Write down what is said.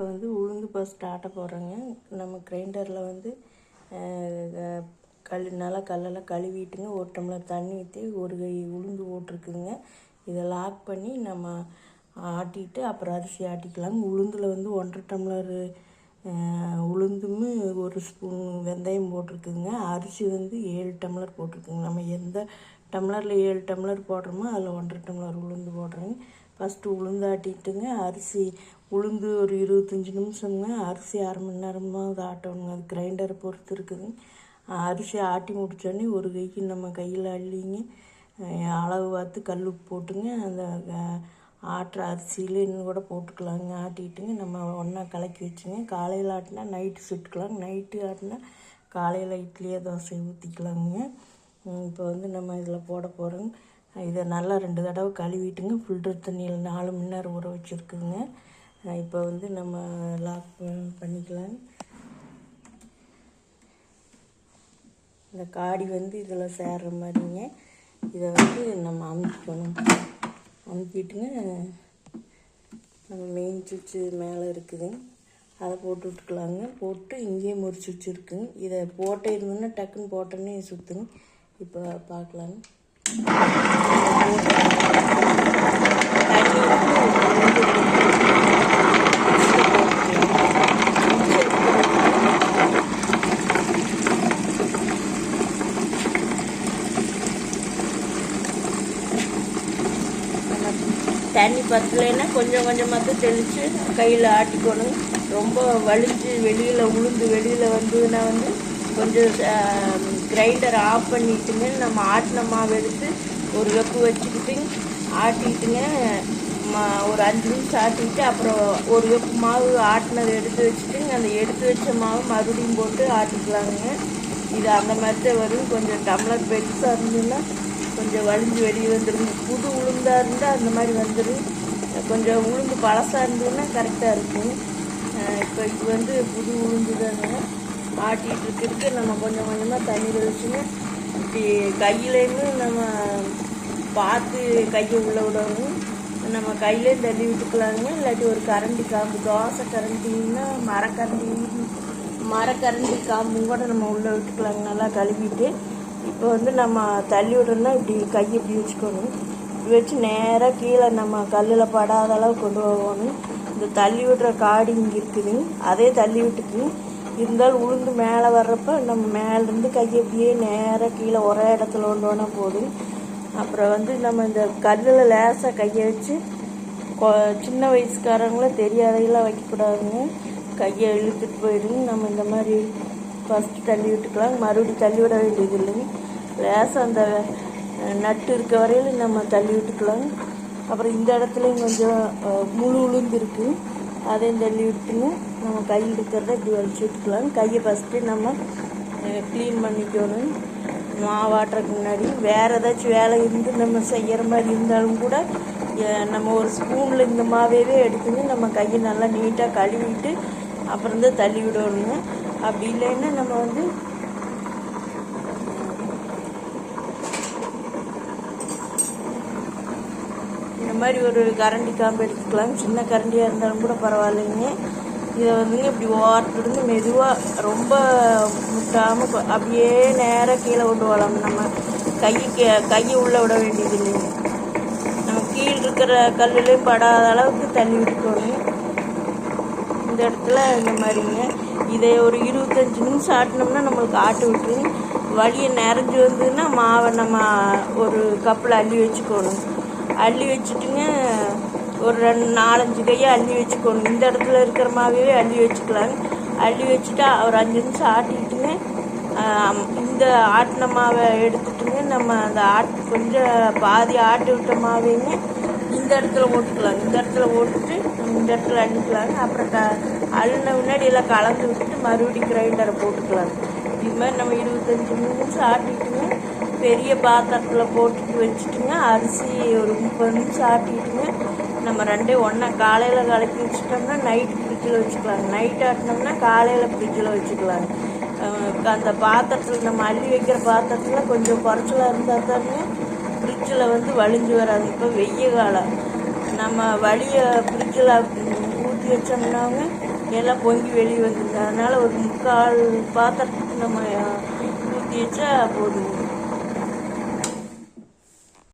இப்போ வந்து உளுந்து ஃபஸ்ட் ஆட்ட போகிறோங்க. நம்ம கிரைண்டரில் வந்து நல்லா கல்லெல்லாம் கழுவிட்டுங்க, ஒரு டம்ளர் தண்ணி ஊற்றி ஒரு கை உளுந்து போட்டிருக்குதுங்க. இதை லாக் பண்ணி நம்ம ஆட்டிட்டு அப்புறம் அரிசி ஆட்டிக்கலாங்க. உளுந்தில் வந்து 1.5 டம்ளர் உளுந்தும் ஒரு ஸ்பூன் வெந்தயம் போட்டிருக்குதுங்க. அரிசி வந்து 7 டம்ளர் போட்டிருக்குங்க. நம்ம எந்த டம்ளரில் 7 டம்ளர் போடுறோமோ அதில் 1.5 டம்ளர் உளுந்து போடுறோங்க. ஃபஸ்ட்டு உளுந்து ஆட்டிட்டுங்க, அரிசி உளுந்து ஒரு 25 நிமிஷம்ங்க, அரிசி அரை மணி நேரமாக ஆட்டணுங்க. அது கிரைண்டரை பொறுத்து இருக்குதுங்க. அரிசி ஆட்டி முடித்தோடனே ஒரு கைக்கு நம்ம கையில் அள்ளிங்க அளவு பார்த்து கல் உப்பு போட்டுங்க அந்த ஆட்டுற அரிசியில் இன்னும் கூட போட்டுக்கலாங்க. ஆட்டிட்டுங்க நம்ம ஒன்றா கலக்கி வச்சுங்க. காலையில் ஆட்டினா நைட்டு சுட்டுக்கலாங்க, நைட்டு ஆட்டினா காலையில் இட்லியோ தோசை ஊற்றிக்கலாங்க. இப்போ வந்து நம்ம இதில் போட போகிறோங்க. இதை நல்லா 2 தடவை கழுவிட்டுங்க, ஃபில்டர் தண்ணியில் 4 மணி நேரம் ஊற வச்சுருக்குங்க. இப்போ வந்து நம்ம லாக் பண்ணிக்கலாங்க. இந்த காடி வந்து இதில் சேர்ற மாதிரிங்க இதை வந்து நம்ம அமுத்திக்கணும். அமுத்திட்டுங்க நம்ம மெயின் சுவிட்சு மேலே இருக்குதுங்க, அதை போட்டு விட்டுக்கலாங்க. போட்டு இங்கேயே முறிச்சு வச்சுருக்குங்க. இதை போட்டே இருந்தோன்னா டக்குன்னு போட்டோன்னே சுற்றுங்க. இப்போ பார்க்கலாங்க. தண்ணி பத்தலைன்னா கொஞ்சம் கொஞ்சமாக தெளித்து கையில் ஆட்டிக்கணும். ரொம்ப வலிஞ்சு வெளியில் உளுந்து வெளியில் வந்ததுன்னா வந்து கொஞ்சம் கிரைண்டர் ஆஃப் பண்ணிட்டுங்க, நம்ம ஆட்டின மாவு எடுத்து ஒரு வெப்பு வச்சுக்கிட்டு ஆட்டிட்டுங்க, ஒரு 5 நிமிஷம் ஆட்டிட்டு அப்புறம் ஒரு வெப்பு மாவு ஆட்டினதை எடுத்து வச்சுட்டுங்க, அந்த எடுத்து வச்ச மாவு மறுபடியும் போட்டு ஆட்டிக்கலாங்க. இது அந்த மாதிரி தான் வரும். கொஞ்சம் டம்ளர் பெருசாக இருந்ததுன்னா கொஞ்சம் வலிஞ்சு வெளியே வந்துடும். புது உளுந்தாக இருந்தால் அந்த மாதிரி வந்துடும். கொஞ்சம் உளுந்து பழசாக இருந்ததுன்னா கரெக்டாக இருக்கும். இப்போ இது வந்து புது உளுந்து தாங்க. ஆட்டிகிட்டு இருக்கிறதுக்கு நம்ம கொஞ்சம் கொஞ்சமாக தண்ணி தெளிச்சுங்க. இப்படி கையிலேருந்து நம்ம பார்த்து கையை உள்ளே விடணும். நம்ம கையிலே தள்ளி விட்டுக்கலாங்க. இல்லாட்டி ஒரு கரண்டி காம்பு, தோசை கரண்டின்னா மரக்கரண்டி காம்பும் கூட நம்ம உள்ளே விட்டுக்கலாங்க, நல்லா கழுவிட்டு. இப்போ வந்து நம்ம தள்ளி விடணும்னா இப்படி கையை இப்படி வச்சுக்கணும். இப்படி வச்சு நேராக கீழே நம்ம கல்லில் படாத அளவு கொண்டு போகணும். இந்த தள்ளி விடுற காடி இங்கே இருக்குதுங்க, அதே தள்ளி விட்டுக்குங்க. இருந்தாலும் உளுந்து மேலே வர்றப்போ நம்ம மேலேருந்து கையை அப்படியே நேராக கீழே ஒரே இடத்துல கொண்டு போனால் போதும். அப்புறம் வந்து நம்ம இந்த கல்லில் லேசாக கையை வச்சு சின்ன வயசுக்காரங்களும் தெரியாதையெல்லாம் வைக்கக்கூடாதுங்க, கையை இழுத்துட்டு போயிடுங்க. நம்ம இந்த மாதிரி ஃபஸ்ட்டு தள்ளி விட்டுக்கலாம், மறுபடியும் தள்ளி விட வேண்டியது இல்லைங்க. லேசாக அந்த நட்டு இருக்க வரையிலும் நம்ம தள்ளி விட்டுக்கலாம். அப்புறம் இந்த இடத்துலையும் கொஞ்சம் முழு உளுந்து இருக்குது, அதையும் தள்ளி விட்டுங்க. நம்ம கையில் இருக்கிறத இப்படி வலிச்சு விட்டுக்கலாம். கையை ஃபஸ்ட்டு நம்ம க்ளீன் பண்ணிக்கணும். மாவாட்டுறதுக்கு முன்னாடி வேறு ஏதாச்சும் வேலை இருந்து நம்ம செய்கிற மாதிரி இருந்தாலும் கூட நம்ம ஒரு ஸ்பூனில் இந்த மாவையே எடுத்துங்க, நம்ம கையை நல்லா நீட்டாக கழுவிட்டு அப்புறம் தான் தள்ளி விடணுங்க. அப்படி இல்லைன்னா நம்ம வந்து இந்த மாதிரி ஒரு கரண்டி காம்பு எடுத்துக்கலாம். சின்ன கரண்டியாக இருந்தாலும் கூட பரவாயில்லைங்க. இதை வந்துங்க இப்படி ஓரத்துலேருந்து மெதுவாக ரொம்ப முட்டாமல் அப்படியே நேராக கீழே கொண்டு வரலாம். நம்ம கையை உள்ளே விட வேண்டியது இல்லைங்க. நம்ம கீழே இருக்கிற கல்லுலேயும் படாத அளவுக்கு தள்ளி விட்டுக்கணும். இந்த இடத்துல இந்த மாதிரிங்க இதை ஒரு 25 நிமிஷம் ஆட்டினோம்னா நம்மளுக்கு ஆட்டு விட்டுருங்க. வலியை நிறைஞ்சி வந்ததுன்னா மாவை நம்ம ஒரு கப்பில் அள்ளி வச்சுக்கணும். அள்ளி வச்சுட்டுங்க ஒரு 4-5 கையை அள்ளி வச்சுக்கணும். இந்த இடத்துல இருக்கிற மாவையே அள்ளி வச்சுக்கலாங்க. அள்ளி வச்சுட்டா ஒரு 5 நிமிஷம் ஆட்டிட்டுங்க, இந்த ஆட்டின மாவை எடுத்துட்டுங்க நம்ம அந்த கொஞ்சம் பாதி ஆட்டி விட்ட மாவைங்க இந்த இடத்துல ஓட்டுக்கலாங்க. இந்த இடத்துல ஓட்டுட்டு நம்ம இந்த இடத்துல அள்ளிக்கலாங்க. அப்புறம் அள்ளின முன்னாடி எல்லாம் கலந்து விட்டுட்டு மறுபடியும் கிரைண்டரை போட்டுக்கலாங்க. இது மாதிரி நம்ம 25 நிமிஷம் ஆட்டிட்டுங்க, பெரிய பாத்திரத்தில் போட்டுட்டு வச்சுட்டுங்க, அரிசி ஒரு 30 நிமிஷம் ஆட்டிட்டுங்க, நம்ம ரெண்டையும் ஒன்றா காலையில் கலக்கி வச்சுட்டோம்னா நைட்டு ஃப்ரிட்ஜில் வச்சுக்கலாங்க. நைட் ஆட்டினோம்னா காலையில் ஃப்ரிட்ஜில் வச்சுக்கலாங்க. அந்த பாத்திரத்தில் நம்ம அள்ளி வைக்கிற பாத்திரத்தில் கொஞ்சம் குறைச்சலாக இருந்தால் தானே ஃப்ரிட்ஜில் வந்து வலிஞ்சு வராது. இப்போ வெய்ய காலம் நம்ம வலியை ஃப்ரிட்ஜில் ஊற்றி வச்சோம்னாங்க எல்லாம் பொங்கி வெளியே வந்துடுது. அதனால் ஒரு 3/4 பாத்திரத்துக்கு நம்ம ஊற்றி வச்சா போதும்.